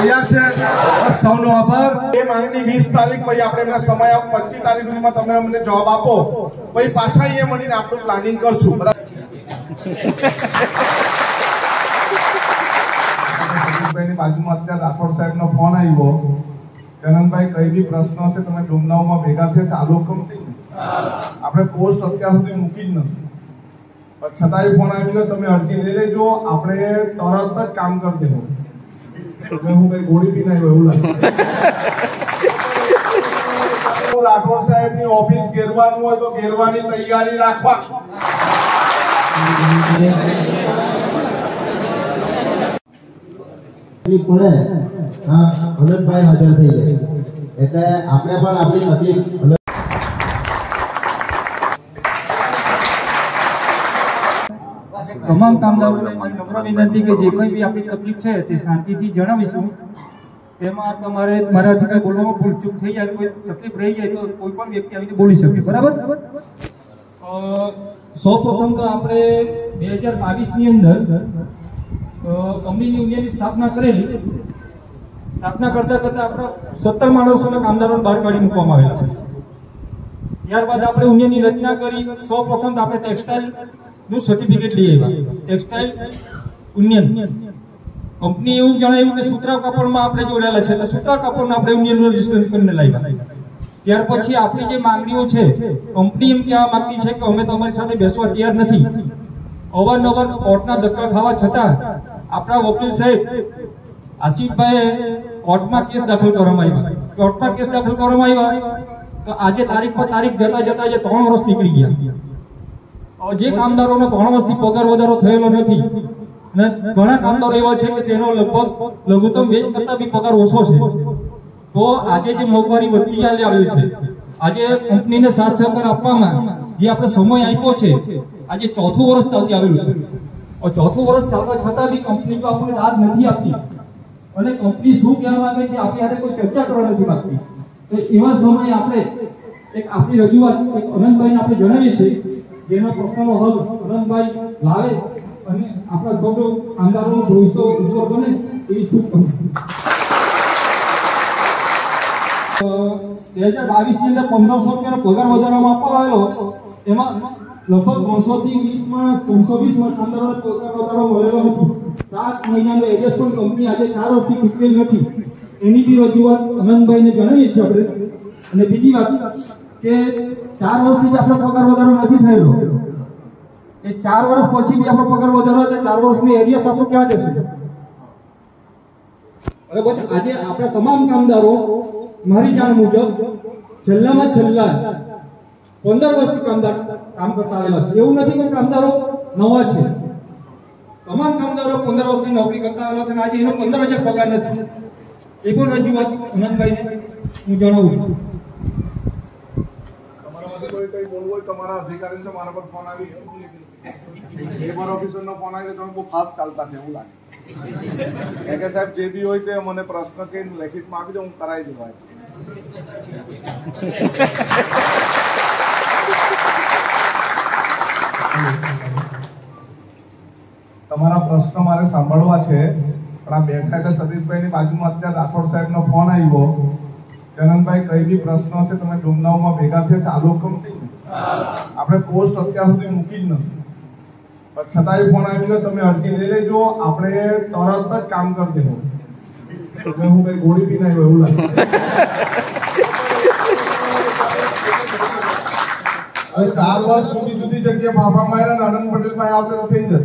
તૈયાર છે? બસ સૌનો આભાર. એ માંગણી 20 તારીખ પછી આપણે એમના સમય 25 તારીખ સુધીમાં તમે અમને જવાબ આપો, પછી પાછા અહીંયા મળીને આપણું પ્લાનિંગ કરશું. સતીશભાઈની બાજુમાં અત્યારે રાઠોડ સાહેબનો ફોન આવ્યો. કનનભાઈ કઈ બી પ્રશ્ન હશે તમે ડુમનાઓમાં ભેગા થયા ચાલુ કંપની આપણે પોસ્ટ અત્યાર સુધી મૂકી જ નથી, છતાંય ફોન આવ્યો તમે અરજી લઈ લેજો, આપણે તરત જ કામ કરી દેવું. હું કઈ ગોળી પી ના એવું લાગે. રાઠોડ સાહેબની ઓફિસ ઘેરવાનું હોય તો ઘેરવાની તૈયારી રાખવાની. પડે હા ભરતભાઈ હાજર થઈ જાય એટલે આપણે પણ આપણી તકલીફ તમામ કામદારોને મારી નમ્ર વિનંતી કે જે કંઈ બી આપણી તકલીફ છે તે શાંતિથી જણાવીશું. તેમાં તમારે મારાથી કંઈ બોલવામાં ભૂલચૂક થઈ જાય, કોઈ તકલીફ રહી જાય તો કોઈ પણ વ્યક્તિ આવીને બોલી શકે. બરાબર. સૌપ્રથમ તો આપણે 2022ની અંદર કંપની યુનિયનની સ્થાપના કરેલી. સ્થાપના કરતા આપણા 17 માણસોના કામદારોને બહાર કાઢી મૂકવામાં આવેલા. ત્યારબાદ આપણે યુનિયનની રચના કરી. સૌપ્રથમ તો આપણે ટેક્સટાઇલ નું સર્ટિફિકેટ લઈ આવ્યા. ટેક્સટાઇલ યુનિયન કંપની એવું જણાવ્યું કે સુતરાઉ કાપડમાં આપણે જોડાયેલા છે એટલે સુતરાઉ કાપડમાં આપણે યુનિયનનું રજીસ્ટ્રેશન કરીને લાવ્યા. ત્યાર પછી આપણી જે માંગણીઓ છે, કંપની એમ કહેવા માંગતી છે કે અમે તમારી સાથે બેસવા તૈયાર નથી. અવારનવાર કોર્ટના ધક્કા ખાવા છતાં આપણા વકીલ સાહેબ આસિફભાઈએ કોર્ટમાં કેસ દાખલ કરવામાં આવ્યા. તો આજે તારીખ પર તારીખ જતા જતા જે 3 વર્ષ નીકળી ગયા. જે કામદારોનો 3 વર્ષથી પગાર વધારો થયેલો નથી અને ઘણા કામદારો એવા છે કે તેનો લગભગ લઘુત્તમ વેજ કરતા બી પગાર ઓછો છે. તો આજે જે મોંઘવારી વધતી ચાલી આવી છે, આજે કંપનીને સાથ સહકાર આપવામાં જે આપણે સમય આપ્યો છે, આજે 4થું વર્ષ ચાલતી આવેલું છે. 4થું વર્ષ ચાલવા છતાં બી કંપની તો આપણને દાદ નથી આપતી અને કંપની શું કહેવા માંગે છે આપણી સાથે કોઈ ચર્ચા કરવા નથી માંગતી. તો એવા સમયે આપણે એક આપણી રજૂઆત અનંતભાઈને આપણે જણાવીએ છીએ, જેના પ્રશ્નનો હલ અનંતભાઈ લાવે અને આપણા સૌ કામદારોનું ભવિષ્ય ઉજ્જવળ બને એવી શુભકામના. 2022ની અંદર 1500 રૂપિયાનો પગાર વધારવામાં આપવામાં આવેલો. એમાં લગભગ 320 કામદારોને પગાર વધારો મળેલો નથી. 7 મહિનાનો એડજસ્ટમેન્ટ કંપની આજે 4 વર્ષથી ચૂકવેલ નથી. એની બી રજૂઆત અનંતભાઈને જણાવીએ છીએ આપણે. અને બીજી વાત કે 4 વર્ષથી જ આપણો પગાર વધારો નથી થયેલો. એ 4 વર્ષ પછી બી આપણો પગાર વધારો એટલે 4 વર્ષની એરિયસ આપણો ક્યાં જશે? અને પછી આજે આપણા તમામ કામદારો મારી જાણ મુજબ છેલ્લામાં છેલ્લા 15 વર્ષથી કામ કરતા આવેલા છે. એવું નથી કે કામદારો નવા છે. તમામ કામદારો 15 વર્ષની નોકરી કરતા આવેલા છે અને આજે એનો 15,000 પગાર નથી. એ પણ રજૂઆત અનંતભાઈને હું જણાવું છું. કોઈ કઈ બોલવું હોય તમારા અધિકારીને મારા પર ફોન આવી લેબર ઓફિસરનો ફોન આવ્યો, તમે બહુ ફાસ્ટ ચાલતા છે એવું લાગે કે સાહેબ જે બી હોય તે મને પ્રશ્ન કે લેખિતમાં આપી દો, હું કરાવી દઉં. તમારા પ્રશ્ન મારે સાંભળવા છે પણ આ બેઠા એટલે સતીશભાઈની બાજુમાં અત્યારે રાઠોડ સાહેબનો ફોન આવ્યો. કનનભાઈ કઈ બી પ્રશ્ન હશે તમે ડુમનાઓમાં ભેગા થયા ચાલુ કંપની આપણે પોસ્ટ અત્યાર સુધી મૂકી જ નથી, છતાંય ફોન આવ્યો તમે અરજી લઈ લેજો, આપણે તરત જ કામ કરી દેવું. હું કઈ ગોળી પી ના એવું લાગે. હવે 4 વર્ષ સુધી જુદી જગ્યાએ ફાફા માર્યા અને આનંદ પટેલભાઈ આવતે થઈ જશે.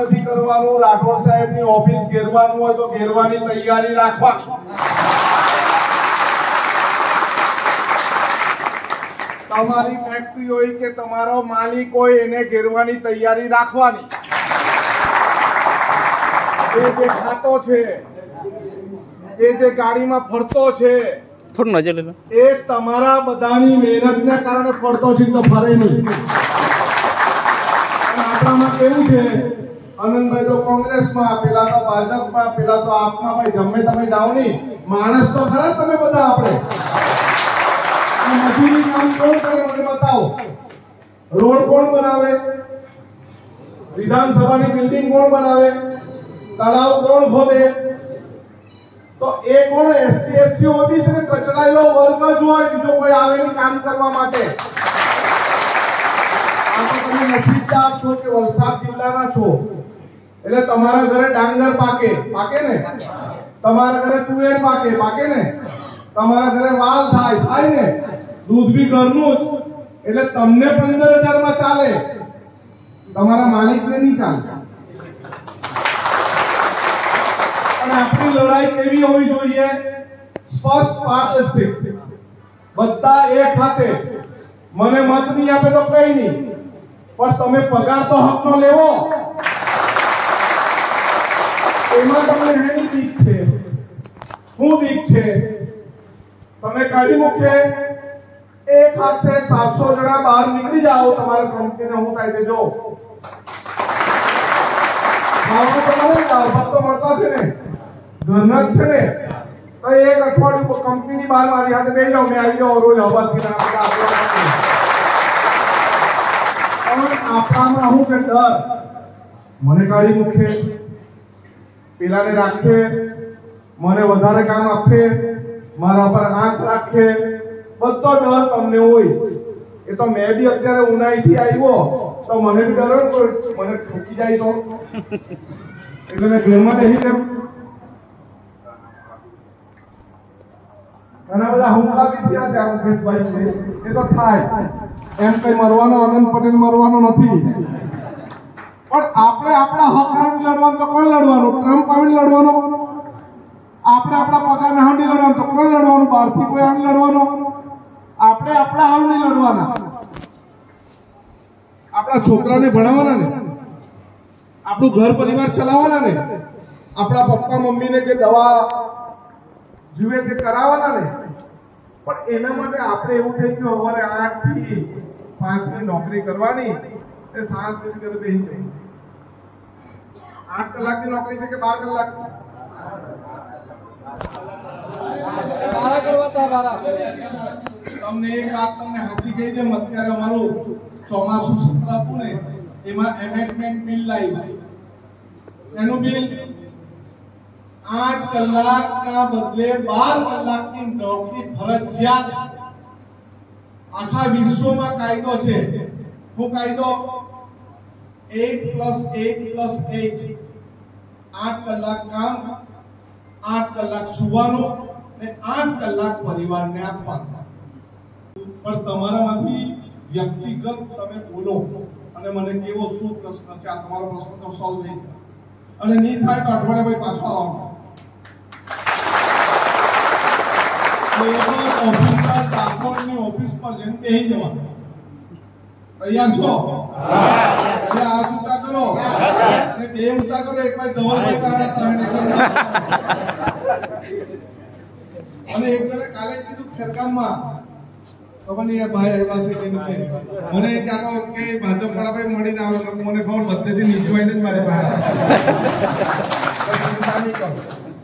નથી કરવાનું. રાઠોડ સાહેબની ઓફિસ ઘેરવાનું હોય તો ઘેરવાની તૈયારી રાખવાની. તમારી ફેક્ટરી હોય કે તમારો માલિક હોય એને ઘેરવાની તૈયારી રાખવાની. એ જે ખાતો છે, એ જે ગાડીમાં ફરતો છે, એ તમારા બધાની મહેનતને કારણે ફરતો છે, તો ફરે નહીં. આપણામાં કેવું છે, આનંદભાઈ તો કોંગ્રેસમાં, પેલા તો ભાજપમાં, પેલા તો આપમાં. ભાઈ ગમે તમે જાઓ નહીં, માણસ તો ખરા તમે બધા. આપણે મજૂરી કામ કોણ કરે મને બતાવો. રોડ કોણ બનાવે? વિધાનસભાની બિલ્ડિંગ કોણ બનાવે? તળાવ કોણ ખોદે? તો એ કોણ? એસટી એસસી ઓબીસી ને કચડાયેલો વર્ગ જ હોય, બીજો કોઈ આવે નહીં કામ કરવા માટે. આ તો તમે નસીબદાર છો કે વલસાડ જિલ્લાના છો, એટલે તમારા ઘરે ડાંગર પાકે ને, તમારા ઘરે તુવેર પાકે ને, તમારા ઘરે વાલ થાય ને, દૂધ બી ઘરનું જ, એટલે તમને 15,000 માં ચાલે, તમારા માલિકને નહીં ચાલે. અને આપણી લડાઈ કેવી હોવી જોઈએ? સ્પષ્ટ પારદર્શક, બધા એક હાથે. મને મત નહીં આપે તો કઈ નહીં, પણ તમે પગાર તો હકનો લેવો. એમાં તમને એની બીક છે. શું બીક છે? તમે કાઢી મૂકે એક હાથે 700 જણા બહાર નીકળી જાઓ તમારા કંપનીને, હું થાય તે જો ખાવાનું તો મળે, દાળ ભાત તો મળતા છે ને, ઘરના જ છે ને. તો એક અઠવાડિયું કંપનીની બહાર મારી હાથે બેસી જાઓ, મેં આવી જાઓ રોજ હવાથી આપણામાં હું કે ડર, મને કાઢી મૂકે, પેલાને રાખે, મને વધારે કામ આપે, મારા પર આંખ રાખે, બધો ડર તમને હોય. એ તો મેં બી અત્યારે ઉનાઈથી આવ્યો તો મને બી ડર હોય, મને ઠોકી જાય તો, એટલે મેં ઘરમાં બેસી ગયો. ઘણા બધા હુમલા બી થયા છે મુકેશભાઈ, એ તો થાય, એમ કઈ મરવાનો આનંદ પટેલ મરવાનો નથી. પણ આપણે આપણા હક હારું લડવાનું તો કોણ લડવાનું? ટ્રમ્પ આવીને લડવાનો? આપણે આપણા પગાર હારું લડવાનું તો કોણ લડવાનું? બહારથી કોઈ આવીને લડવાનો? આપણે આપણા હારું નહીં લડવાના. આપણા છોકરાને ભણાવવાના ને, આપણું ઘર પરિવાર ચલાવવાના ને, આપણા પપ્પા મમ્મીને જે દવા જુએ તે કરાવવાના ને. પણ એના માટે આપણે એવું થઈ ગયું, સવારે 8 થી 5 ની નોકરી કરવાની, એ 7 સુધી ઘરે બેસી ગઈ. 8 કલાકની નોકરી છે કે 12 કલાક? તમને એક વાત તમને સાચી કહી દે, અત્યારે અમારું ચોમાસું સત્ર આપું ને, એમાં એમેન્ડમેન્ટ બિલ લાવ્યા. એનું બિલ 8 કલાકના બદલે 12 કલાકની નોકરી ફરજિયાત. આખા વિશ્વમાં કાયદો છે. શું કાયદો? 8+8+8. 8 કલાક કામ, 8 કલાક સુવાનું અને 8 કલાક પરિવારને આપવાનું. પણ તમારામાંથી વ્યક્તિગત તમે બોલો અને મને કેવો શું પ્રશ્ન છે, આ તમારો પ્રશ્ન તો સોલ્વ થઈ ગયો. અને નહીં થાય તો અઠવાડિયા પછી પાછો આવવાનો. ઓફિસર ડાકોરની ઓફિસ પર જઈને બેસી જવાનું. તૈયાર છો? એટલે આ ઊંચા કરો અને બે ઊંચા કરો, એક ભાઈ ધવલભાઈ કાળા ત્રણ, અને એક જણે કાલે કીધું ખેરગામમાં, ખબર નહીં ભાઈ આવ્યા છે કે નહીં, મને કહેતો કે ભાજપ વાળા ભાઈ મળીને આવે, મને ખબર બધેથી નીચવાઈને જ મારી પાસે ચિંતા નહીં કરો.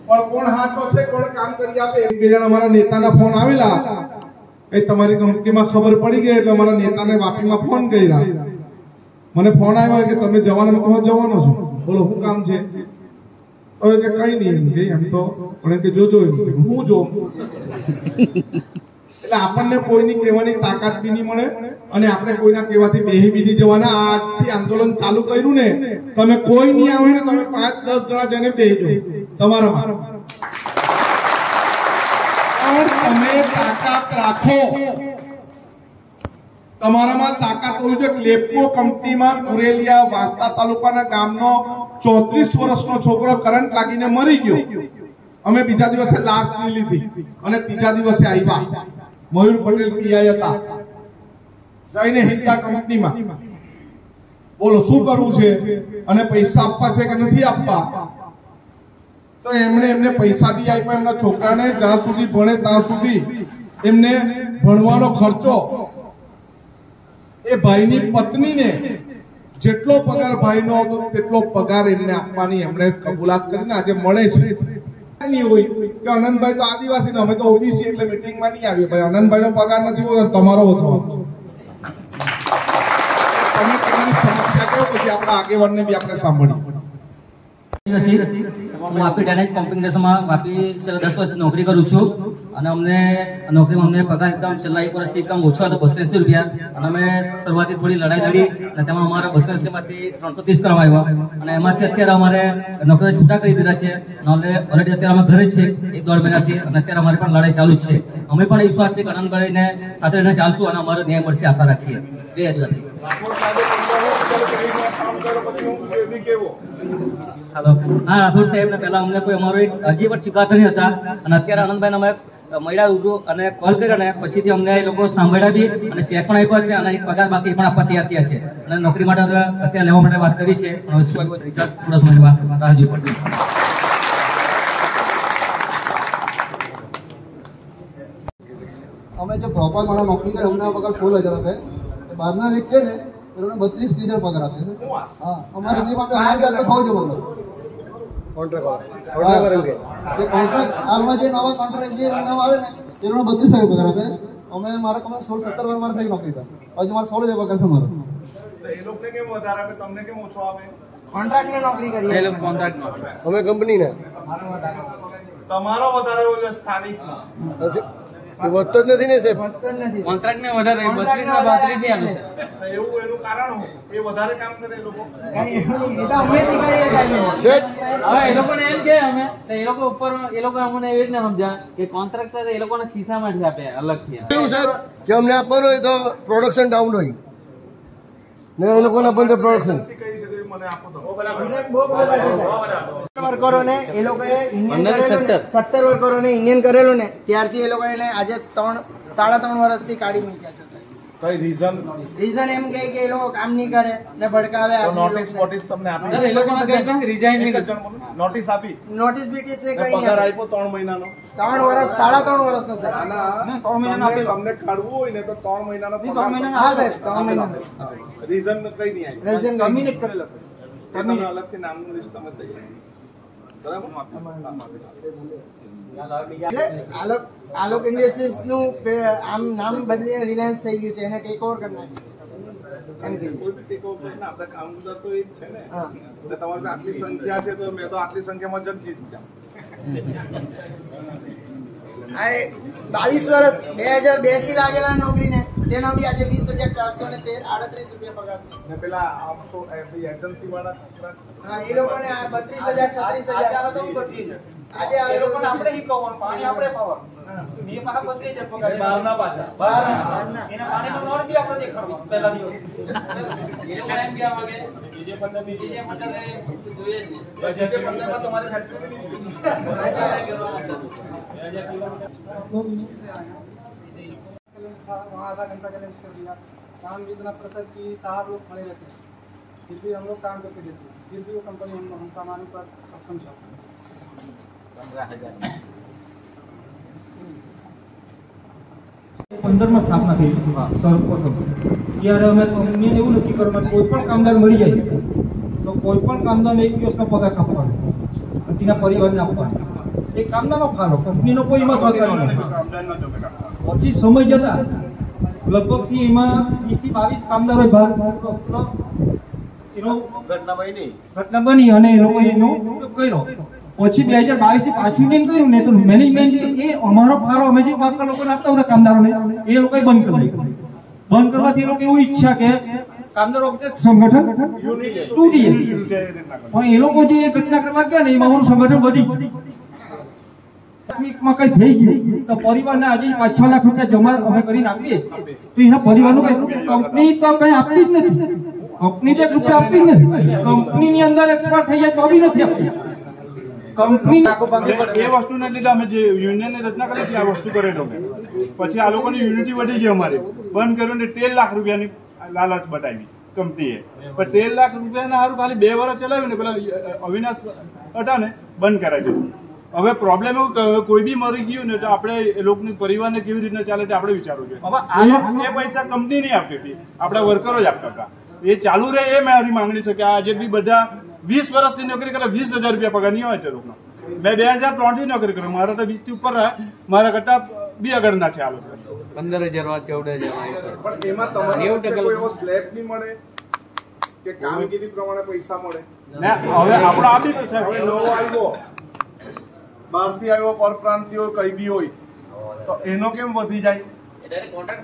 પણ કોણ હાચો છે, કોણ કામ કરી આપે? એક બે જણા અમારા નેતાના ફોન આવેલા, એ તમારી કંપનીમાં ખબર પડી ગઈ એટલે અમારા નેતાને વાપીમાં ફોન કર્યા. મને ફોન આવ્યો કે તમે જવાનો? મેં કહ્યું જવાનો છું. બોલો શું કામ છે? હવે કે કઈ નહીં કે એમ તો, પણ કે જોજો હું જો. એટલે આપણને કોઈની કહેવાની તાકાત બી નહીં મળે અને આપણે કોઈના કહેવાથી બેહી બી નહીં જવાના. આજથી આંદોલન ચાલુ કર્યું ને, તમે કોઈ નહીં આવે ને, તમે 5-10 જણા જઈને બેહી જાઓ તમારામાં. તમે તાકાત રાખો, તમારામાં તાકાત હોવી જોઈએ. ક્લેપકો કંપનીમાં કુરેલિયા વાંસદા તાલુકાના ગામનો 34 વર્ષનો છોકરો કરંટ લાગીને મરી ગયો. અમે બીજા દિવસે લાશ લીધી અને ત્રીજા દિવસે આવ્યા. મયુર પટેલ પીઆઈ હતા, જઈને હિંદા કંપનીમાં બોલો શું કરવું છે અને પૈસા આપવા છે કે નથી આપવા. તો એમને પૈસા બી આપ્યા એમના છોકરાને, જ્યાં સુધી ભણે ત્યાં સુધી એમને ભણવાનો ખર્ચો. એ ભાઈની પત્નીને જેટલો પગાર ભાઈનો હતો તેટલો પગાર એમને આપવાની એમણે કબૂલાત કરીને આજે મળે છે. નહીં હોય કે આનંદભાઈ તો આદિવાસી, અમે તો ઓબીસી એટલે મીટિંગમાં નહીં આવીએ. ભાઈ આનંદભાઈ નો પગાર નથી હોય, તમારો હતો. તમે તમારી સમસ્યા કહો, પછી આપણા આગેવાનને બી આપણે સાંભળીએ. હું વાપી ડેનેજ પમ્પિંગ સ્ટેશનમાં વાપી છેલ્લા 10 વર્ષથી નોકરી કરું છું અને અમને નોકરીમાં અમને પગાર એકદમ છેલ્લા 1 વર્ષથી એકદમ ઓછો હતો, 280 રૂપિયા. અને અમે શરૂઆતથી થોડી લડાઈ લડી અને તેમાં અમારા 280 માંથી 330 કરવામાં આવ્યા અને એમાંથી અત્યારે અમારે નોકરી છૂટા કરી દીધા છે. ઓલરેડી અત્યારે અમે ઘરે જ છે 1-1.5 મહિનાથી અને અત્યારે અમારી પણ લડાઈ ચાલુ જ છે. અમે પણ વિશ્વાસ છે કે આનંદભાઈને સાથે રહીને ચાલશું અને અમારો ન્યાય મળશે આશા રાખીએ. જય આદિવાસી. હેલો, હા રાઠોડ સાહેબ, પહેલા અમને કોઈ અમારો એક અરજી પણ સ્વીકારતા નહીં હતા અને અત્યારે આનંદભાઈને અમે મળ્યા રૂબરૂ અને કોલ કર્યો ને પછીથી અમને એ લોકો સાંભળ્યા બી અને ચેક પણ આપ્યો છે અને એક પગાર બાકી પણ આપવા તૈયાર થયા છે અને નોકરી માટે અત્યારે લેવા માટે વાત કરી છે. થોડા સમયમાં રાહ જોવી પડશે. અમે જો પ્રોપર મારા નોકરી કરે અમને પગાર 16,000 આપે. બહારના વ્યક્તિ છે ને એ લોકોને 32,000 પગાર આપે છે. હા, અમારે જે માટે 8,000 તો ખાવ જો કોન્ટ્રાક્ટ હાલમાં જે નવા કોન્ટ્રાક્ટ જે નવા આવે ને એ લોકોને 32,000 પગાર આપે. અમે મારા કમાડ 16-17 વાર મારે થઈ નોકરી પર હજુ મારે 16,000 પગાર છે મારો. એ લોકોને કેમ વધારે આપે, તમને કેમ ઓછો આપે? કોન્ટ્રાક્ટની નોકરી કરીએ એ લોકો કોન્ટ્રાક્ટમાં, અમે કંપનીના તમારો વધારે હોય છે સ્થાનિક વધતો જ નથી ને સાહેબ. કોન્ટ્રાક્ટને વધારે 32 ના 32 બી આવે એવું એનું કારણ હોય એ વધારે કામ કરે એ લોકો. એ તો અમે શીખવાડીએ સાહેબ. હવે એ લોકોને એમ કે અમે તો એ લોકો ઉપર એ લોકો અમને એવી રીતના સમજ્યા કે કોન્ટ્રાક્ટર એ લોકોના ખિસ્સામાંથી આપે અલગથી. એવું સાહેબ કે અમને આપવાનું હોય તો પ્રોડક્શન ડાઉન હોય ને એ લોકોને બંધ પ્રોડક્શન કઈ છે તે મને આપો તો. વર્કરોને એ લોકોએ 17 વર્કરોને ઇન્ડિયન કરેલું ને ત્યારથી એ લોકો એને આજે 3.5 વર્ષથી કાઢી મૂક્યા છે. કઈ રીઝન એમ કે એ લોકો કામ નહીં કરે ને ભડકાવે. નોટિસ બોટિસ તમને આપી? સર એ લોકોને કઈ રિઝાઇન નોટિસ આપી? નોટિસ બીટીસ ને કઈ પગાર આપ્યો 3 મહિનાનો? 3 વર્ષ 3.5 વર્ષનો સર. તમને કાઢવું હોય ને તો 3 મહિનાનો હા સાહેબ 3 મહિનાનો. રીઝન કઈ નહીં આવ્યું? રીઝન કમ્યુનિકેટ કરેલા છે. તમે અલગથી નામનું લિસ્ટ તમે તૈયાર બરાબર. એટલે આલોક ઇન્ડસ્ટ્રીઝ નું આમ નામ બદલીને રિલાયન્સ થઈ ગયું છે, એને ટેક ઓવર કરી નાખ્યું એમ કહ્યું. કોઈ બી ટેક ઓવર કરે ને આપણે કામદાર તો એ જ છે ને. એટલે તમારી આટલી સંખ્યા છે તો મેં તો આટલી સંખ્યામાં જગ જીતી જાઉં. આ 22 વર્ષ 2002 થી લાગેલા નોકરીને તેનો બી આજે 20,438 રૂપિયા પગાર છે. ને પેલા એજન્સી વાળા હા, એ લોકોને 32,000 36,000 આજે આ લોકોને આપણે શીખવવાનું, પાણી આપણે પાવાનું. એ પાછા 32,000 પગાર બહારના પાછા એના પાણીનો નળ બી આપણે દેખાડવાનો પહેલા દિવસ. એ લોકો એમ કહેવા માંગે જે પંદર જોઈએ જ નહીં. તમારી ફેક્ટરી वहाँ आधा घंटा का लंच कर दिया. काम भी इतना प्रेशर कि 7 लोग खड़े रहते हैं, फिर भी हम लोग काम करके देते हैं, फिर भी वो कंपनी हम कमाने पर सक्षम है. 15 માં સ્થાપના થઈ સર્વપ્રથમ. ત્યારે અમે કંપનીને એવું નક્કી કરવાનું કોઈ પણ કામદાર મરી જાય તો કોઈ પણ કામદારને 1 દિવસનો પગાર કાપવાનો અને તેના પરિવારને આપવાનો. એ કામદારનો ફાળો, કંપનીનો કોઈ એમાં સહકાર નથી. પછી સમય જતા લગભગ થી એમાં 20 થી 22 કામદારો એનો ઘટના બની અને એ લોકો એનો ઉપયોગ કર્યો. પછી 2022 થી પાછું ઇન્ડિયન કર્યું ને તો મેનેજમેન્ટ એ અમારો ફાળો અમે જે બાકી લોકોને આપતા હતા કામદારોને એ લોકોએ બંધ કરી દીધું. બંધ કરવાથી એ લોકો એવું ઈચ્છા કે કામદારો સંગઠન તૂટી જાય. પણ એ લોકો જે ઘટના કરવા ગયા ને એમાં અમારું સંગઠન વધી ગયું. માં કઈ થઈ ગયું તો પરિવારને આજે 5-6 લાખ રૂપિયા જમા અમે કરીને આપીએ તો એના પરિવારનું કઈ કંપની તો કઈ આપતી જ નથી. કંપની તો 1 રૂપિયા આપતી જ નથી. કંપનીની અંદર એક્સપાયર થઈ જાય તો બી નથી આપતી. કંપની એ વસ્તુને લીધે અમે જે યુનિયનની રચના કરી હતી આ વસ્તુ કરેલો મેં. પછી આ લોકોની યુનિટી વધી ગઈ અમારે. બંધ કર્યું ને 13 લાખ રૂપિયાની લાલચ બતાવી કંપનીએ. પણ 13 લાખ રૂપિયાના સારું ખાલી 2 વર્ષ ચલાવ્યું ને પેલા અવિનાશ હતા ને બંધ કરાવી દીધું. હવે પ્રોબ્લેમ એવું કોઈ બી મરી ગયું ને તો આપણે એ લોકોની પરિવારને કેવી રીતના ચાલે તે આપણે વિચારવું જોઈએ. હવે એ પૈસા કંપની નહીં આપતી હતી, આપણા વર્કરો જ આપતા હતા. એ ચાલુ રહે એ મારી માંગણી છે કે આજે બી બધા 20 વર્ષથી નોકરી કરે 20,000 રૂપિયા પગાર નહીં હોય તે લોકોનો. મેં 2003 થી નોકરી કરું, મારા તો 20 થી ઉપર રહ્યા, મારા કરતા બી આગળના છે આ લોકો. 15,000 14,000 પણ એમાં તમારે કોઈ એવો સ્લેબ નહીં મળે કે કામગીરી પ્રમાણે પૈસા મળે? ને હવે આપણો આપી તો સાહેબ હવે નવો આવ્યો, બહારથી આવ્યો, પરપ્રાંતિ હોય, કઈ બી હોય, તો એનો કેમ વધી જાય? કોન્ટ્રાક્ટ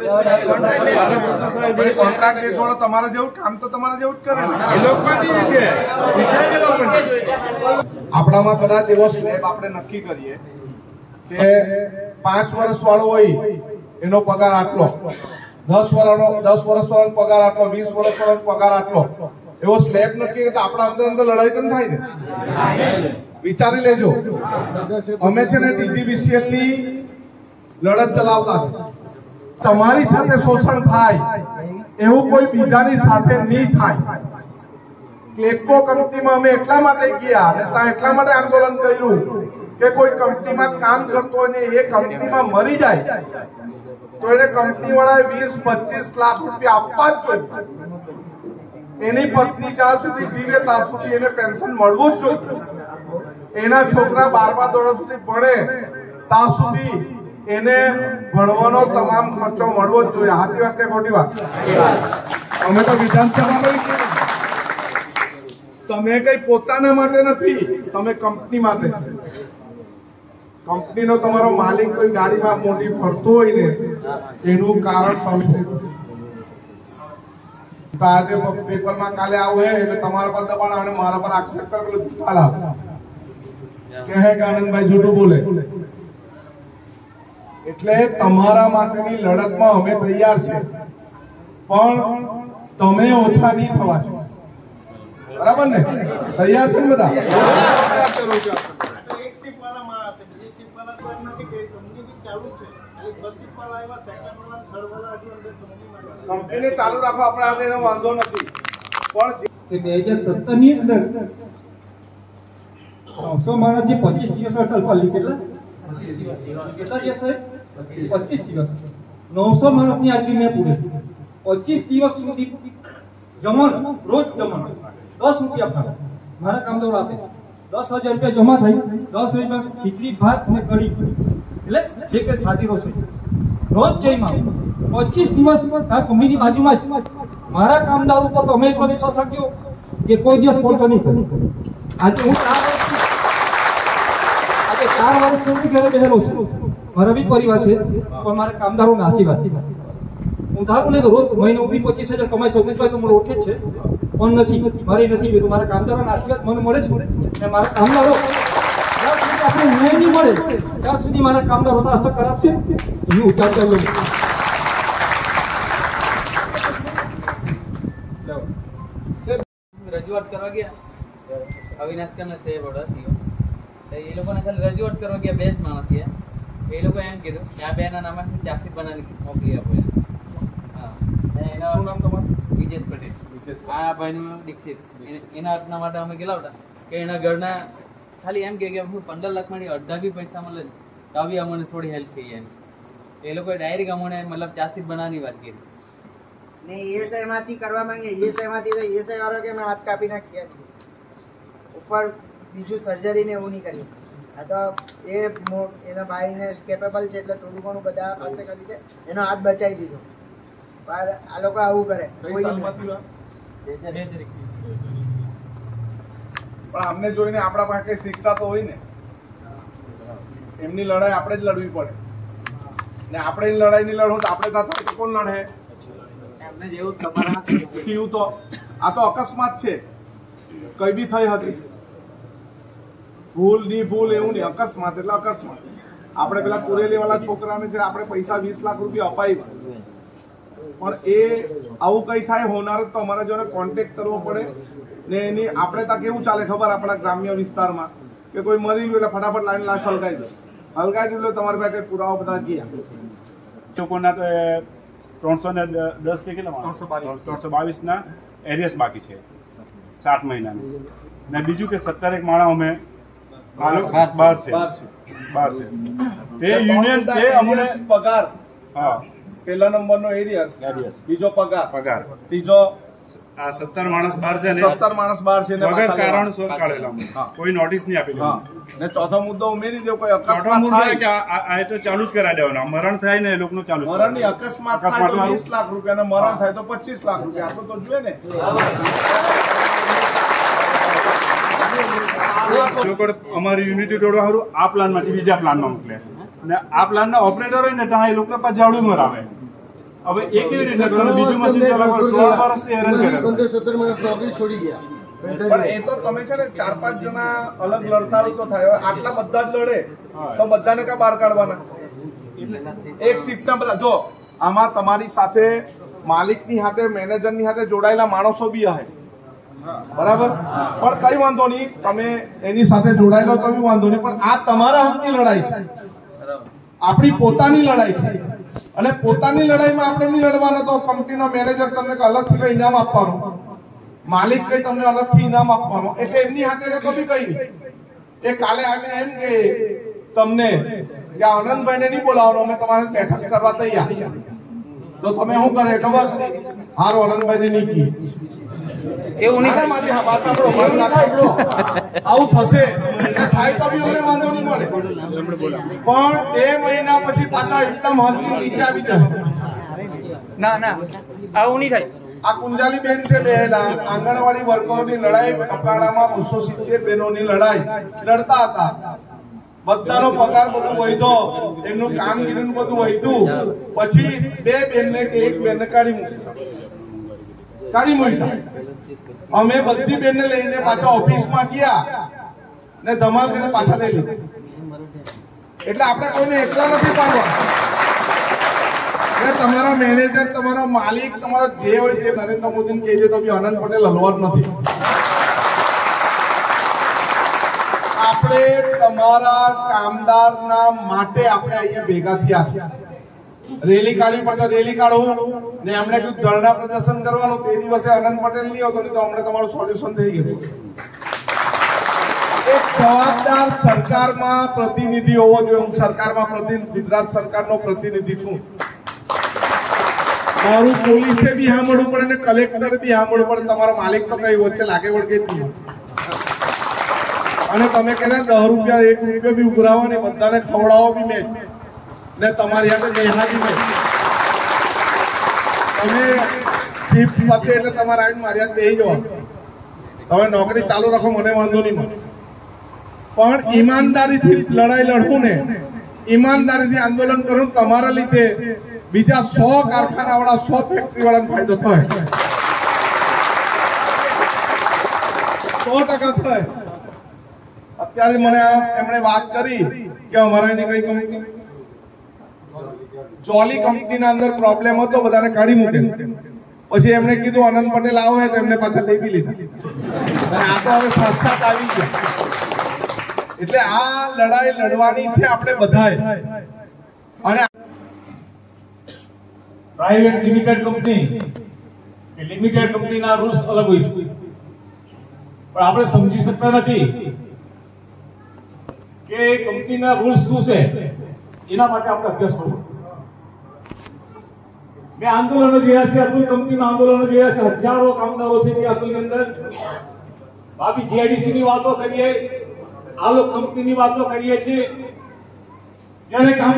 બેઝ વાળો તમારા જેવું કામ તો તમારા જેવું જ કરે ને. એ લોકો આપણામાં કદાચ એવો સ્લેબ આપણે નક્કી કરીએ કે 5 વર્ષ વાળો હોય એનો પગાર આટલો, 10 વર્ષ વાળો પગાર આટલો, 20 વર્ષ વાળો પગાર આટલો, એવો સ્લેબ નક્કી કરે તો આપણા અંદર લડાઈ તો થાય ને. વિચારી લેજો, અમે છે ને DGBCL ની લડત ચલાવતા છે. તમારી સાથે શોષણ થાય એવું કોઈ બીજાની સાથે નહીં થાય. ક્લેકો કંપનીમાં અમે એટલા માટે ગયા અને ત્યાં એટલા માટે આંદોલન કર્યું કે કોઈ કંપનીમાં કામ કરતો હોય ને એ કંપનીમાં મરી જાય તો એને કંપની વાળાએ 20-25 લાખ રૂપિયા આપવા જ જોઈએ. એની પત્ની જ્યાં સુધી જીવે ત્યાં સુધી એને પેન્શન મળવું જ જોઈએ. એના છોકરા 12મા ધોરણ સુધી ભણે ત્યાં સુધી એને ભણવાનો તમામ ખર્ચો મળવો જ જોઈએ. સાચી વાત કે ખોટી વાત? અમે તો વિધાનસભામાં તમે કઈ પોતાના માટે નથી, તમે કંપની માટે છે. કંપનીનો તમારો માલિક કોઈ ગાડીમાં મોટી ફરતો હોય ને એનું કારણ તમે છો. આજે પેપરમાં કાલે આવું હે એટલે તમારા પર દબાણ અને મારા પર આક્ષેપ કરે એટલે જૂઠા લાવ કે હે કે આનંદભાઈ જૂઠું બોલે. એટલે તમારા માટેની લડતમાં અમે તૈયાર છે, પણ તમે ઓછા નહીં થવા છો. બરાબર ને? તૈયાર છે ને બધા? કંપની ચાલુ રાખો, આપણે આજે એનો વાંધો નથી. પણ 2017 ની અંદર 900 માણસ જે 25 દિવસ અટલ પાલી કેટલા દિવસ સાહેબ? 25 દિવસ 900 માણસની હાજરી મેં પૂરી 25 દિવસ સુધી જમણ, રોજ જમણ 10 રૂપિયા ભાવ મારા કામદારો આપે. 10,000 રૂપિયા જમા થઈ, 10 રૂપિયા ખીચડી ભાત ને કઢી, એટલે જે કે સાદી રસોઈ રોજ જઈમાં 25 દિવસ આ કંપનીની બાજુમાં જ મારા કામદારો ઉપર તો અમે પણ વિશ્વાસ રાખ્યો કે કોઈ દિવસ ફોટો નહીં કર્યો. આજે હું 4 વર્ષથી ઘરે બેઠેલો છું. મારા બી પરિવાર છે, પણ મારા કામદારોના આશીર્વાદ. હું ધારું ને તો રોજ મહિને 25,000 કમાઈ શકું છું તો મને ઓળખે જ છે, પણ નથી, મારે નથી જોઈતું. મારા કામદારોના આશીર્વાદ મને મળે છે અને મારા કામદારો જ્યાં સુધી આપણે ન્યાય નહીં મળે ત્યાં સુધી મારા કામદારો સાથે ખરાબ છે હું ઉચ્ચાર કર્યો. રજૂઆત કરવા ગયા અવિનાશ કરના સાહેબ ઓડા સીઓ એ લોકોને ખાલી રજૂઆત કરવા ગયા, 2 જ માણસ ગયા. એ લોકો એમ કીધું કે આ બેના નામે ચાસી બનાવી મોકલી આપો. હા, એના શું નામ તમારું? વિજેશ પટેલ. આ ભાઈનું દીક્ષિત. એના હાથના માટે અમે ગયેલા હતા કે એના ઘરના ખાલી એમ કે હું 15 લાખ માંથી અડધા બી પૈસા મળે તો બી અમને થોડી હેલ્પ થઈ એમ. એ લોકોએ ડાયરેક્ટ અમને મતલબ ચાસી બનાવવાની વાત કરી ને ESI માંથી કરવા માંગે. ESI માંથી તો ESI વાળો કે મેં હાથ કાપી નાખ્યા ઉપર બીજું સર્જરી ને એવું નહીં કર્યું. આ તો એના ભાઈને કેપેબલ છે એટલે થોડું ઘણું બધા પાસે કરી છે, એનો હાથ બચાવી દીધો. પણ આ લોકો આવું કરે. પણ અમને જોઈને આપણા પાસે કઈ શિક્ષા તો હોય ને. એમની લડાઈ આપણે જ લડવી પડે ને આપણે લડાઈ ની લડવું તો આપણે થાય તો કોણ લડે? થયું તો આ તો અકસ્માત છે, કઈ બી થઈ હતી. ભૂલ ની ભૂલ એવું નહીં, અકસ્માત એટલે અકસ્માત. આપણે પેલા કુરેલી વાળા છોકરાને છે આપણે પૈસા 20 લાખ રૂપિયા અપાવ્યા, પણ એ આવું કઈ થાય હોનાર તો અમારા જોડે કોન્ટેક્ટ કરવો પડે ને. એની આપણે ત્યાં કેવું ચાલે ખબર? આપણા ગ્રામ્ય વિસ્તારમાં કે કોઈ મરી ગયું એટલે ફટાફટ લાશ હલગાઈ દો. હલગાઈ દીધું તમારી પાસે કઈ પુરાવા બધા ગયા. લોકોના 310 કે કેટલા 322 ના એરિયસ બાકી છે 7 મહિનાનું. ને બીજું કે 17 માણસ અમે બહાર છે. તે યુનિયન તે અમને પગાર, હા, પહેલા નંબરનો એરિયસ, બીજો પગાર, ત્રીજો આ 17 માણસ બહાર છે ને 17 માણસ બહાર છે ને વગર પાછા કારણ લેવા. શોધ કાઢેલા હા. કોઈ નોટિસ નહીં આપેલી હા ને ચોથો મુદ્દો ઉમેરી દેવો કોઈ ચોથો અકસ્માત મુદ્દો એ થાય કે આ તો ચાલુ જ કરાવી દેવાનો મરણ થાય ને એ લોકોનું ચાલુ જ મરણની કરાવી અકસ્માત થાય તો અકસ્માતમાં 20 લાખ રૂપિયા અને મરણ થાય તો 25 લાખ રૂપિયા આટલું તો જોઈએ ને. લોકો અમારી યુનિટી તોડવા સારું આ પ્લાન માંથી બીજા પ્લાનમાં મોકલે અને આ પ્લાન ના ઓપરેટર હોય ને ત્યાં એ લોકો પાસે ઝાડુ મરાવે. હવે એ કેવી રીતે તમે બીજું મશીન ચલાવો 3 વર્ષથી હેરાન કરે. 15-17 માણસ નોકરી છોડી ગયા. પણ એ તો તમે છે ને 4-5 જણા અલગ લડતા હોય તો થાય. હવે આટલા બધા જ લડે તો બધાને કા બહાર કાઢવાના? એક શિફ્ટના બધા જો આમાં તમારી સાથે માલિકની સાથે મેનેજરની સાથે જોડાયેલા માણસો બી હશે બરાબર, પણ કઈ વાંધો નહીં, તમે એની સાથે જોડાયેલો તો બી વાંધો નહીં, પણ આ તમારા હકની લડાઈ છે, આપણી પોતાની લડાઈ છે. અને પોતાની લડાઈમાં આપણે નહીં લડવાના તો કંપનીનો મેનેજર તમને અલગથી કઈ ઇનામ આપવાનો, માલિક કઈ તમને અલગથી ઇનામ આપવાનો, એટલે એમની હાથે તો બી કઈ નહીં. એ કાલે આવીને એમ કે તમને કે આનંદભાઈને નહીં બોલાવવાનો, અમે તમારે બેઠક કરવા તૈયાર, તો તમે શું કરે ખબર? હારો આનંદભાઈને નહીં કીએ એવું નહીં. મારી વાત સાંભળો, મારી વાત સાંભળો, આવું થશે થાય તો બી અમને વાંધો નહીં મળે, પણ 2 મહિના પછી પાછા એકદમ હલકી નીચે આવી જાય. ના આવું નહીં થાય. આ કુંજાલી બેન છે બેહેલા આંગણવાડી વર્કરોની લડાઈ કપરાડામાં 270 બહેનોની લડાઈ લડતા હતા, બધાનો પગાર બધું વધ્યો, એમનું કામગીરીનું બધું વધ્યું, પછી 2 બેનને કે 1 બેનને કાઢી મૂક્યા. અમે બધી બેનને લઈને પાછા ઓફિસમાં ગયા ને ધમાલ કરીને પાછા લઈ લીધા. એટલે આપણે કોઈને એકલા નથી પાડવા. તમારા મેનેજર, તમારા માલિક, તમારો જે હોય તે નરેન્દ્ર મોદીને કહેજો તો બી આનંદ પટેલ હલવાનું નથી. આપણે તમારા કામદારના માટે આપણે અહીંયા ભેગા થયા છે. રેલી કાઢવી પડે તો રેલી કાઢવું ને એમણે કીધું ધરણા પ્રદર્શન કરવાનું, તે દિવસે આનંદ પટેલ નહીં આવતો, તો અમને તમારું સોલ્યુશન થઈ ગયું. એક જવાબદાર સરકારમાં પ્રતિનિધિ હોવો જોઈએ. હું સરકારમાં ગુજરાત સરકારનો પ્રતિનિધિ છું. મારું પોલીસે બી સાંભળવું પડે ને કલેક્ટર બી સાંભળવું પડે. તમારો માલિક તો કઈ વચ્ચે લાગે વળગે જ નહીં. અને તમે કહેતા 10 રૂપિયા 1 રૂપિયો બી ઉઘરાવો ને બધાને ખવડાવો બી મેં ને તમારી હાથે બેહા બી મેં. તમે શિફ્ટ પતે એટલે તમારે આવીને મારી હાથ બેસી જવાનું. તમે નોકરી ચાલુ રાખો, મને વાંધો નહીં મળે, પણ ઈમાનદારીથી લડાઈ લડવું ને ઈમાનદારીથી આંદોલન કરવું, તમારા લીધે બીજા 100 કારખાના વાળા 100 ફેક્ટરી વાળાને ફાયદો થાય, 100% થાય. અત્યારે મને એમણે વાત કરી કે અમારા એની કઈ કંપની જોલી કંપનીના અંદર પ્રોબ્લેમ હતો, બધાને કાઢી મૂકે. પછી એમણે કીધું આનંદ પટેલ આવે તો એમને પાછા લઈ બી લીધા. આ તો હવે સાક્ષાત આવી ગયા. એટલે આ લડાઈ લડવાની છે આપણે બધાએ. અને પ્રાઇવેટ લિમિટેડ કંપની કે લિમિટેડ કંપનીના રૂલ્સ અલગ હોય છે, પણ આપણે સમજી શકતા નથી કે કંપનીના રૂલ્સ શું છે. એના માટે આપણે અભ્યાસ કરવો. મેં આંદોલનો જોયા છે, અતુલ કંપનીના આંદોલનો જોયા છે, હજારો કામદારો છે તે અતુલની અંદર. બાકી જીઆઈડીસી ની વાતો કરીએ, આ લોકો કંપનીની વાતો કરીએ છીએ. જ્યારે કામ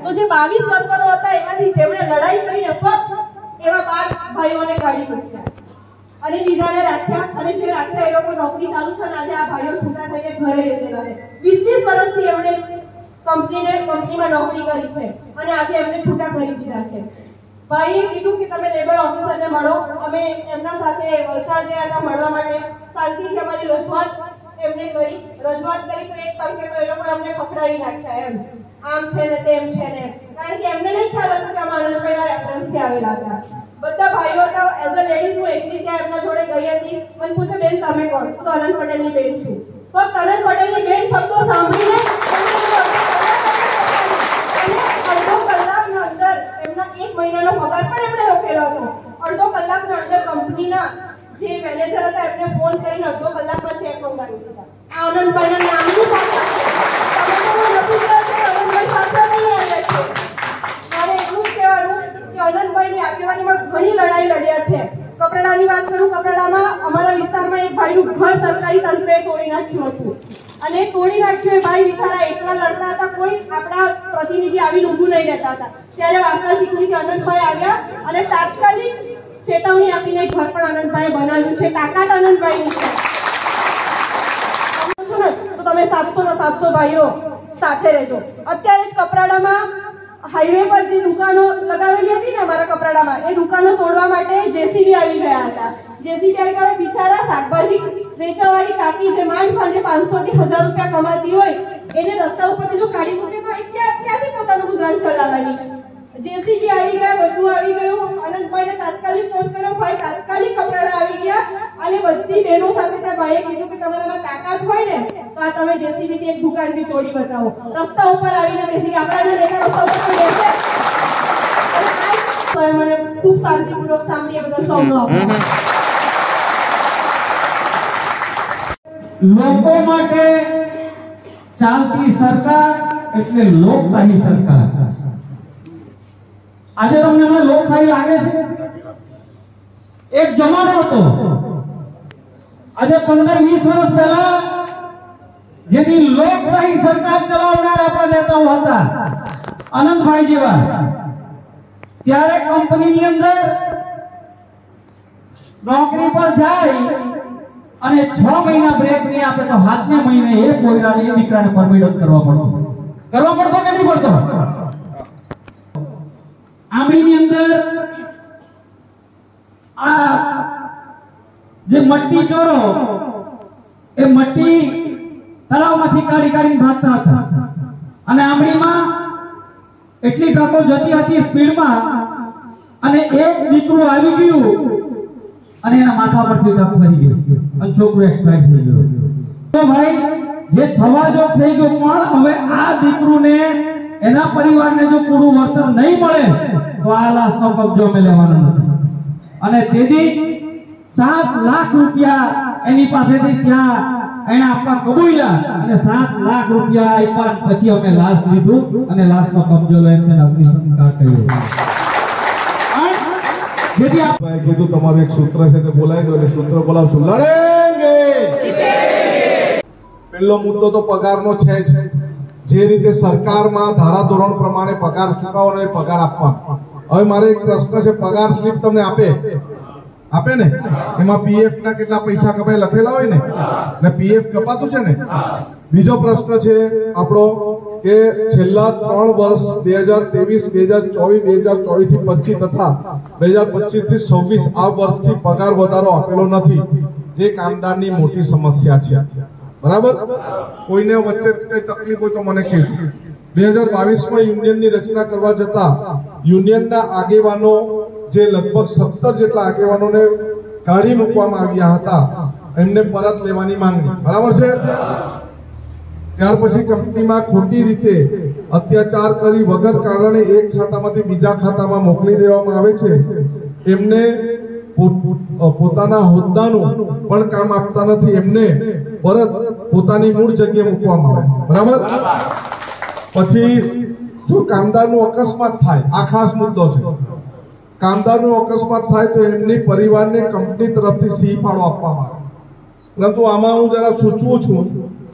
તો જે 22 વર્કરો હતા એમાંથી જેમણે લડાઈ કરીને ફક્ત એવા 12 ભાઈઓને કાઢી મૂક્યા અને બીજાને રાખ્યા, અને જે રાખ્યા એ લોકો નોકરી ચાલુ છે અને આજે આ ભાઈઓ છૂટા થઈને ઘરે બેસેલા છે. 20 વર્ષથી એમણે કંપનીમાં નોકરી કરી છે અને આજે એમને છૂટા કરી દીધા છે. ભાઈએ કીધું કે તમે લેબર ઓફિસરને મળો. અમે એમના સાથે વલસાડ ગયા હતા મળવા માટે. શાંતિથી અમારી રજૂઆત એમને કરી તો એક પૈસે તો એ લોકો અમને પકડાવી નાખ્યા. એમ આમ છે ને તેમ છે ને, કારણ કે એમને નહીં ખ્યાલ હતો કે અમે આનંદભાઈના રેફરન્સથી આવેલા હતા. બધા ભાઈઓ હતા. એઝ અ લેડીઝ હું એકલી ત્યાં એમના જોડે ગઈ હતી. મને પૂછે બેન તમે કોણ? તો આનંદ પટેલની બેન છું. તો આનંદ પટેલની બેન શબ્દો સાંભળીને અડધો કલાકના અંદર એમના 1 મહિનાનો પગાર પણ એમણે રોકેલો હતો. અડધો કલાકના અંદર કંપનીના જે મેનેજર હતા એમને ફોન કરીને અડધો કલાકમાં ચેક મંગાવી દીધા. આ આનંદભાઈના નામનું સાક્ષાત નથી આનંદભાઈ સાક્ષાત નહીં આવ્યા છે. મારે એટલું જ કહેવાનું કે આનંદભાઈની આગેવાનીમાં ઘણી લડાઈ લડ્યા છે. કપરાડાની વાત કરું, ભાઈનું ઘર સરકારી તંત્રએ તોડી નાખ્યું હતું અને તોડી નાખ્યું. એ ભાઈ બિચારા એકલા લડતા હતા, કોઈ આપણા પ્રતિનિધિ આવીને ઊભું નહીં રહેતા હતા. ત્યારે વાસણા ચીખલીથી અનંતભાઈ આવ્યા અને તાત્કાલિક ચેતવણી આપીને ઘર પણ અનંતભાઈએ બનાવ્યું છે. તાકાત અનંતભાઈની છે. તો તમે 700 ભાઈઓ સાથે રહેજો. અત્યારે જ કપરાડામાં હાઈવે પર જે દુકાનો લગાવેલી હતી ને અમારા કપરાડામાં, એ દુકાનો તોડવા માટે જેસીબી આવી ગયા હતા. જેસીબી આવી ગયા, બિચારા શાકભાજી વેચવાવાળી કાકી જે માંડ સાંજે 500 થી 1000 રૂપિયા કમાતી હોય, એને રસ્તા ઉપર જો કાઢી મૂકે તો એ ક્યાંથી પોતાનું ગુજરાન ચલાવવાની? જેસીબી આવી ગયા, બધું આવી ગયું. અનંતભાઈને તાત્કાલિક ફોન કર્યો, ભાઈ તાત્કાલિક કપરાડા આવી ગયા અને બધી બહેનો સાથે ત્યાં ભાઈએ કીધું કે તમારામાં તાકાત હોય ને તો આ તમે જેસીબી થી એક દુકાન બી તોડી બતાવો. રસ્તા ઉપર આવીને બેસી આપણા નેતા રસ્તા ઉપર બેસે અને મને ખૂબ શાંતિપૂર્વક સાંભળી એ બધો સૌનો આભાર. લોકો માટે ચાલતી સરકાર એટલે લોકશાહી સરકાર. આજે તમને મને લોકશાહી લાગે છે? એક જમાનો હતો, આજે 15-20 વર્ષ પહેલા જેની લોકશાહી સરકાર ચલાવનાર આપણા નેતાઓ હતા અનંતભાઈ જેવા, ત્યારે કંપનીની અંદર નોકરી પર જાય અને 6 મહિના બ્રેક નહીં આપે તો 7મે મહિને એ કોયરાને એ દીકરાને પરમિટ કરવા પડતો કે નહીં પડતો? આમરીની અંદર આ જે મટ્ટી ચોરો એ મટ્ટી તળાવમાંથી કાઢીને ભાગતા હતા અને આમરીમાં એટલી ટ્રકો જતી હતી સ્પીડમાં અને એક દીકરું આવી ગયું અને એના માથા પરથી ટ્રક ફરી ગયો અને છોકરો એક્સપાયર થઈ ગયો. તો ભાઈ જે થવા જો થઈ ગયો, પણ હવે આ દીકરુને એના પરિવારને જો પૂરું વળતર નહીં મળે તો આ લાશનો કબજો અમે લેવાનો નથી. અને તેથી 7 લાખ રૂપિયા એની પાસેથી ત્યાં એને આપવા કબૂલ્યા અને 7 લાખ રૂપિયા આપ્યા. પછી અમે લાશ લીધું અને લાશનો કબજો લઈને તેને અગ્નિસંસ્કાર કર્યો. જેથી ભાઈ કીધું તમારું એક સૂત્ર છે તે બોલાય દો એટલે સૂત્ર બોલાવશું. લડેંગે. પહેલો મુદ્દો તો પગારનો છે જ. જે રીતે સરકારમાં ધારાધોરણ પ્રમાણે પગાર ચૂકવવાનો એ પગાર આપવાનો. હવે મારે એક પ્રશ્ન છે, પગાર સ્લીપ તમને આપે ને, એમાં પીએફ ના કેટલા પૈસા કપાય લખેલા હોય ને, એટલે પીએફ કપાતું છે ને. બીજો પ્રશ્ન છે આપણો કે છેલ્લા 3 વર્ષ 2023, 2024, 2024 થી 25 તથા 2025 થી 26 આ વર્ષથી પગાર વધારો આપેલો નથી, જે કામદારની મોટી સમસ્યા છે. બરાબર? કોઈને વચ્ચે કઈ તકલીફ હોય તો મને કહેજો. 2022માં યુનિયનની રચના કરવા જતા યુનિયનના આગેવાનો જે લગભગ 17 જેટલા આગેવાનોને કાઢી મૂકવામાં આવ્યા હતા, એમને પરત લેવાની માંગણી. બરાબર છે? ત્યાર પછી કંપનીમાં ખોટી રીતે અત્યાચાર કરી વગર કારણે એક ખાતામાંથી બીજા ખાતામાં મોકલી દેવામાં આવે છે. એમને પોતાના હોદ્દાનું પણ કામ આપતા નથી, એમને પરત પોતાની મૂળ જગ્યાએ મૂકવામાં આવે. બરાબર? પછી જો કામદારનો અકસ્માત થાય, આ ખાસ મુદ્દો છે, કામદારનો અકસ્માત થાય તો એમની પરિવારને કંપની તરફથી સિંહ ફાળો આપવામાં આવે. પરંતુ આમાં હું જરા સૂચવું છું,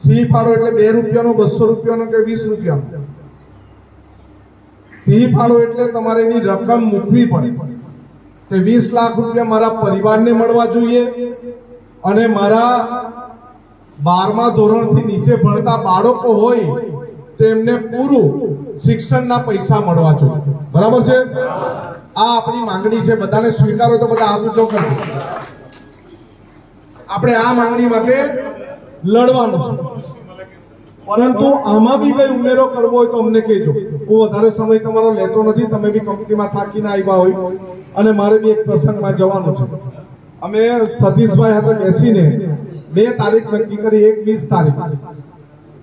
સિંહ ફાળો એટલે 2 રૂપિયાનો, 200 રૂપિયાનો કે 20 રૂપિયાનો. સિંહ ફાળો એટલે તમારે એની રકમ મૂકવી પડે કે 20 લાખ રૂપિયા મારા પરિવારને મળવા જોઈએ અને મારા 12મા ધોરણથી નીચે ભણતા બાળકો હોય તેમને પૂરું શિક્ષણના પૈસા મળવા જોઈએ. બરાબર છે? આ આપણી માંગણી છે. બધાને સ્વીકારો તો બધા હાથ ઊંચો કરજો. આપણે આ માંગણી માટે લડવાનું છે. પરંતુ આમાં બી કઈ ઉમેરો કરવો હોય તો અમને કહેજો. હું વધારે સમય તમારો લેતો નથી, તમે બી કંપનીમાં થાકીને આવ્યા હોય અને મારે બી એક પ્રસંગમાં જવાનું છે. અમે સતીશભાઈ સાથે બેસીને 2 તારીખ નક્કી કરી, એક 20 તારીખ,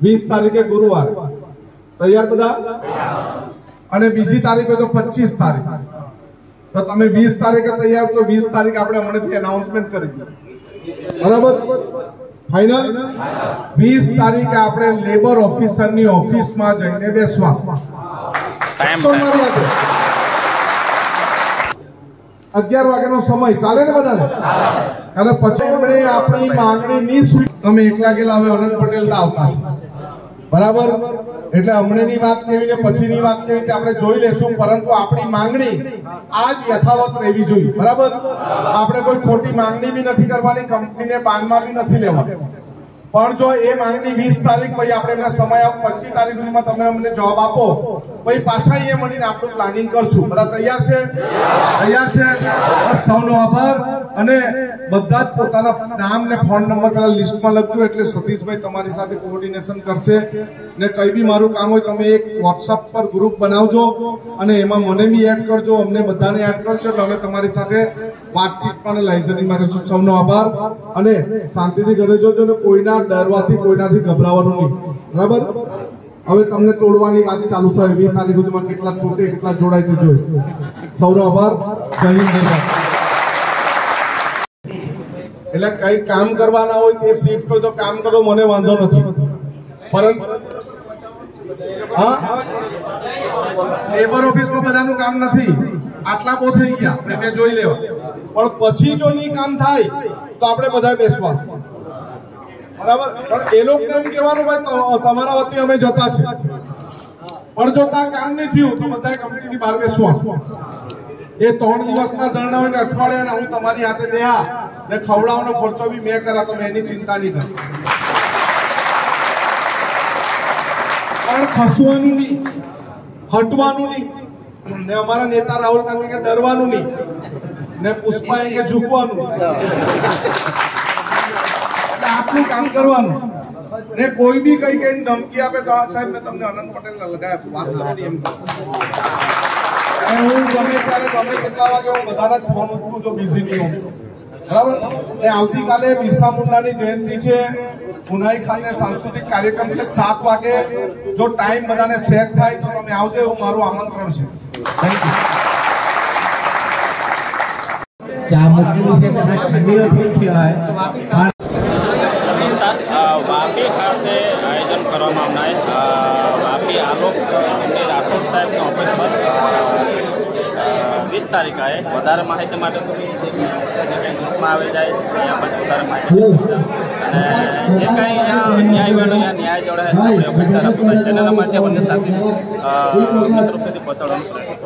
20 તારીખે ગુરુવાર. તૈયાર બધા? અને બીજી તારીખ હોય તો 25 તારીખ. તો તમે 20 તારીખે તૈયાર, તો 20 તારીખ આપણે હમણાંથી એનાઉન્સમેન્ટ કરી દઈએ. બરાબર? ફાઇનલ? 20 તારીખે આપણે લેબર ઓફિસરની ઓફિસમાં જઈને બેસવા. 11 વાગ્યાનો સમય ચાલે ને બધાને? અને પછી એમણે આપણી માંગણીની તમે એકલા ગયેલા હવે અનંત પટેલ આવતા છે બરાબર, એટલે હમણાંની વાત કેવી ને પછીની વાત કેવી તે આપણે જોઈ લેશું, પરંતુ આપણી માંગણી આજ યથાવત રહેવી જોઈએ બરાબર. આપણે કોઈ ખોટી માંગણી બી નથી કરવાની, કંપનીને બાનમાં બી નથી લેવાની, પણ જો એ માંગણી 20 તારીખ પછી આપણે એમના સમય 25 તારીખ સુધીમાં તમે અમને જવાબ આપો પછી પાછા એ મળીને આપણું પ્લાનિંગ કરશું. બધા તૈયાર છે? તૈયાર છે? સૌનો આભાર. અને બધા જ પોતાના નામ ને ફોન નંબર પેલા લિસ્ટમાં લખજો, એટલે સતીશભાઈ તમારી સાથે કોઓર્ડિનેશન કરશે. ને કઈ બી મારું કામ હોય તમે એક વોટ્સઅપ પર ગ્રુપ બનાવજો અને એમાં મને બી એડ કરજો, અમને બધાને એડ કરજો, એટલે અમે તમારી સાથે વાતચીત પણ લાઇઝનિંગ કરીશું. સૌનો આભાર અને શાંતિથી ઘરે જોજો ને કોઈના ડરવાથી કોઈનાથી ગભરાવાનું નહીં બરાબર. હવે તમને તોડવાની વાત ચાલુ થાય 20 તારીખ સુધીમાં કેટલા તૂટે કેટલા જોડાય તે જોઈ. સૌનો આભાર. જય હિન્દ. એટલે કઈ કામ કરવાના હોય તે શિફ્ટ હોય તો કામ કરો, મને વાંધો નથી, પરંતુ હા લેબર ઓફિસમાં બધાનું કામ નથી, આટલા બહુ થઈ ગયા મેં જોઈ લેવા, પણ પછી જો નહીં કામ થાય તો આપણે બધા બેસવા બરાબર. પણ એ લોકોને એમ કહેવાનું ભાઈ તમારા વતી અમે જતા છે, પણ જો ત્યાં કામ નહીં થયું તો બધા કંપનીની બહાર બેસવા. એ 3 દિવસના ધરણા હોય ને અઠવાડિયાના હું તમારી હાથે બેહા ને ખવડાવવાનો ખર્ચો બી મેં કરા, તમે એની ચિંતા નહીં કરો. પણ ખસવાનું નહીં, હટવાનું નહીં, ને અમારા નેતા રાહુલ ગાંધી કે ડરવાનું નહીં, ને પુષ્પા કે ઝૂકવાનું, આટલું કામ કરવાનું. ને કોઈ બી કઈ કઈ ધમકી આપે તો સાહેબ મેં તમને અનંત પટેલ લગાવ્યા વાત કરવાની એમ હું ગમે ત્યારે ગમે કેટલા વાગે હું બધાના જ ફોન ઉઠું જો બિઝી નહીં હોઉં બરાબર. ને આવતીકાલે બિરસા મુંડાની જયંતિ છે, ઉનાઈ ખાતે સાંસ્કૃતિક કાર્યક્રમ છે 7 વાગે. જો ટાઈમ બધાને સેટ થાય તો તમે આવજો, એવું મારું આમંત્રણ છે. Thank you. ચા મૂકીને છે કદાચ ઠંડીઓ થઈ ગયો વાપી ખાતે આયોજન કરવામાં આવનાર વાપી આલોક રાઠોડ સાહેબની ઓફિસ પર 20 તારીખ આવે. વધારે માહિતી માટે ગ્રુપમાં આવી જાય, અહીંયા પછી વધારે માહિતી અને જે કાંઈ અહીંયા ન્યાય બનો અહીંયા ન્યાય જોડે ઓફિસર ચેનલ માધ્યમને સાથે મિત્રો સુધી પહોંચાડવાનું પ્રયત્ન.